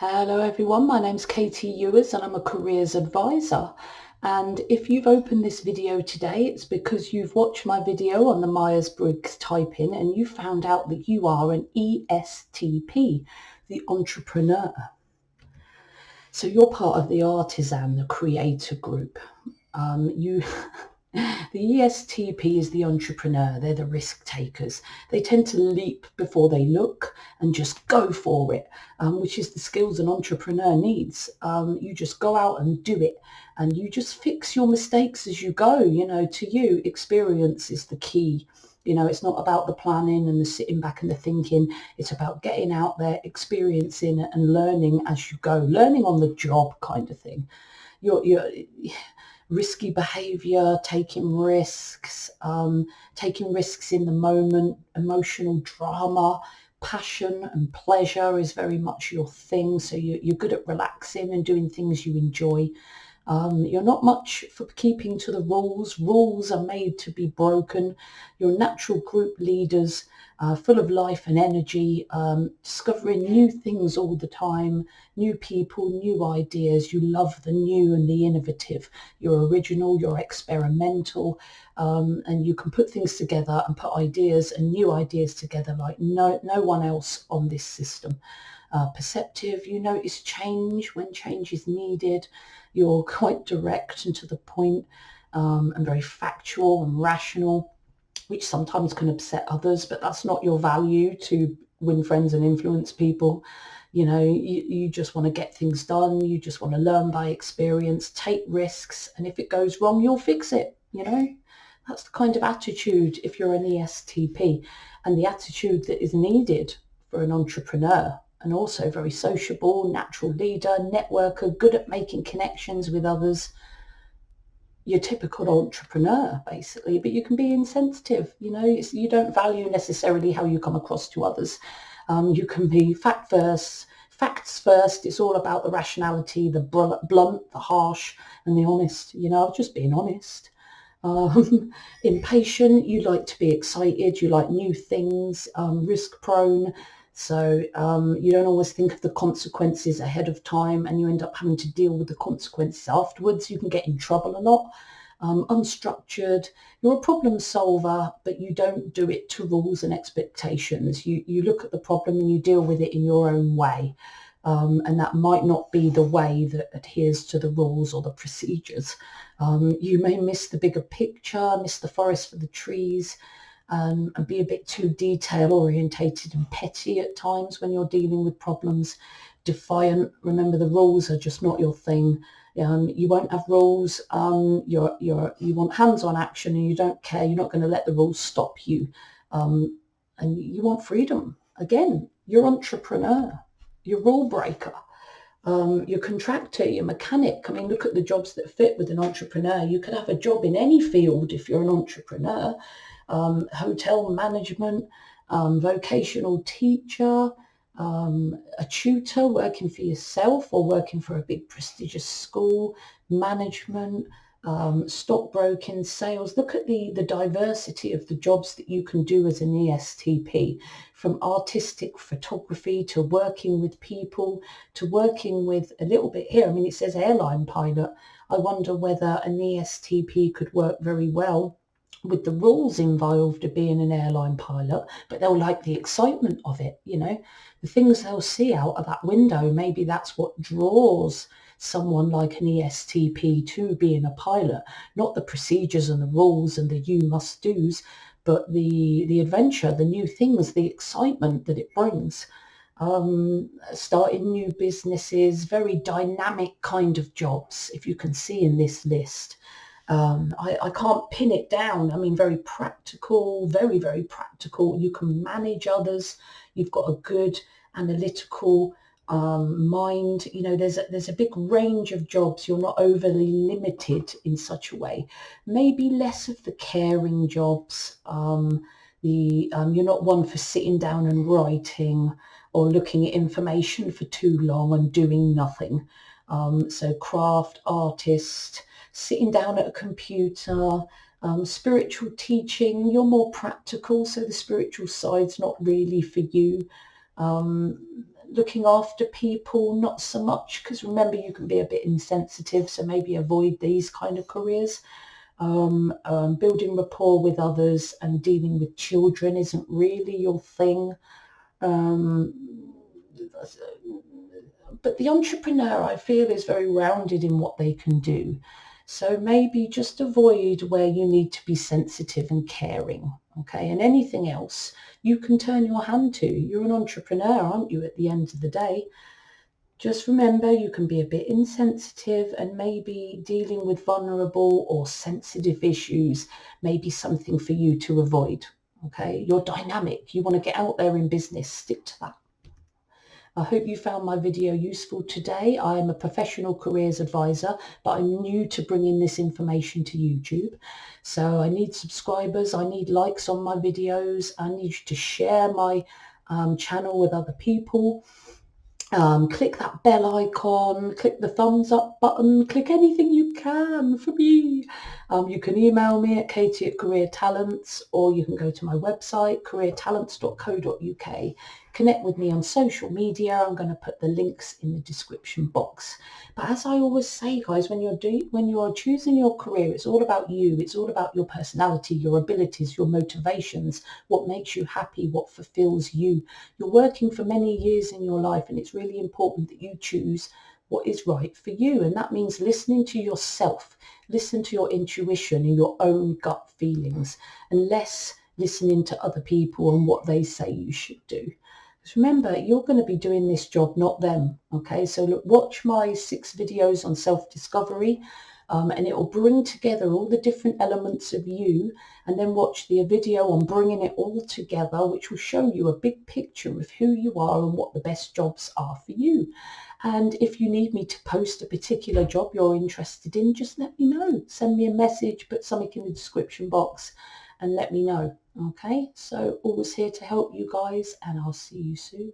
Hello everyone, my name's Katie Ewers and I'm a careers advisor. And if you've opened this video today, it's because you've watched my video on the Myers-Briggs type-in and you found out that you are an ESTP, the entrepreneur. So you're part of the artisan, the creator group. The ESTP is the entrepreneur. They're the risk takers. They tend to leap before they look and just go for it, which is the skills an entrepreneur needs. You just go out and do it, and you just fix your mistakes as you go. To you, experience is the key. It's not about the planning and the sitting back and the thinking. It's about getting out there, experiencing and learning as you go, learning on the job kind of thing. You're risky behavior, taking risks in the moment, emotional drama, passion and pleasure is very much your thing. So you're good at relaxing and doing things you enjoy. You're not much for keeping to the rules. Rules are made to be broken. You're natural group leaders, full of life and energy, discovering new things all the time, new people, new ideas. You love the new and the innovative. You're original, you're experimental, and you can put things together and put ideas and new ideas together like no one else on this system. Perceptive, you notice change when change is needed. You're quite direct and to the point, and very factual and rational, which sometimes can upset others, but that's not your value to win friends and influence people. You just want to get things done. You just want to learn by experience, take risks, and if it goes wrong, you'll fix it. That's the kind of attitude if you're an ESTP, and the attitude that is needed for an entrepreneur. And also very sociable, natural leader, networker, good at making connections with others. Your typical entrepreneur, basically, but you can be insensitive. You don't value necessarily how you come across to others. You can be facts first. It's all about the rationality, the blunt, the harsh, and the honest. Just being honest. Impatient, you like to be excited, you like new things, risk prone. So you don't always think of the consequences ahead of time and you end up having to deal with the consequences afterwards. You can get in trouble a lot. Unstructured, you're a problem solver, but you don't do it to rules and expectations. You look at the problem and you deal with it in your own way. And that might not be the way that adheres to the rules or the procedures. You may miss the bigger picture, miss the forest for the trees, and be a bit too detail orientated and petty at times when you're dealing with problems. Defiant, remember the rules are just not your thing. You won't have rules. You want hands-on action and you don't care. You're not going to let the rules stop you. And you want freedom. Again, you're entrepreneur. You're rule breaker. Your contractor, your mechanic. I mean, look at the jobs that fit with an entrepreneur. You could have a job in any field if you're an entrepreneur. Hotel management, vocational teacher, a tutor working for yourself or working for a big prestigious school, management, stockbroking, sales. Look at the diversity of the jobs that you can do as an ESTP, from artistic photography to working with people to working with a little bit here. I mean, it says airline pilot. I wonder whether an ESTP could work very well with the rules involved of being an airline pilot, but they'll like the excitement of it. The things they'll see out of that window, maybe that's what draws someone like an ESTP to being a pilot, not the procedures and the rules and the you must do's, but the adventure, the new things, the excitement that it brings. Starting new businesses, very dynamic kind of jobs, if you can see in this list. I can't pin it down. I mean, very practical, very, very practical. You can manage others. You've got a good analytical mind. There's a big range of jobs. You're not overly limited in such a way. Maybe less of the caring jobs. You're not one for sitting down and writing or looking at information for too long and doing nothing. So craft, artist, sitting down at a computer, spiritual teaching, you're more practical, so the spiritual side's not really for you. looking after people, not so much, because remember, you can be a bit insensitive, so maybe avoid these kind of careers. Building rapport with others and dealing with children isn't really your thing. But the entrepreneur, I feel, is very rounded in what they can do. So maybe just avoid where you need to be sensitive and caring, okay? And anything else you can turn your hand to. You're an entrepreneur, aren't you, at the end of the day? Just remember, you can be a bit insensitive, and maybe dealing with vulnerable or sensitive issues may be something for you to avoid, okay? You're dynamic. You want to get out there in business. Stick to that. I hope you found my video useful today. I am a professional careers advisor, but I'm new to bringing this information to YouTube. So I need subscribers, I need likes on my videos, I need you to share my channel with other people. Click that bell icon, click the thumbs up button, click anything you can for me. You can email me at katie@careertalents, or you can go to my website, careertalents.co.uk. Connect with me on social media. I'm going to put the links in the description box. But as I always say, guys, when you're choosing your career, it's all about you. It's all about your personality, your abilities, your motivations, what makes you happy, what fulfills you. You're working for many years in your life, and it's really important that you choose what is right for you. And that means listening to yourself, listen to your intuition and your own gut feelings, and less listening to other people and what they say you should do. Because remember, you're going to be doing this job, not them. Okay, so look, watch my 6 videos on self-discovery, and it will bring together all the different elements of you, and then watch the video on bringing it all together, which will show you a big picture of who you are and what the best jobs are for you. And if you need me to post a particular job you're interested in, just let me know. Send me a message, put something in the description box and let me know. Okay, so always here to help you guys, and I'll see you soon.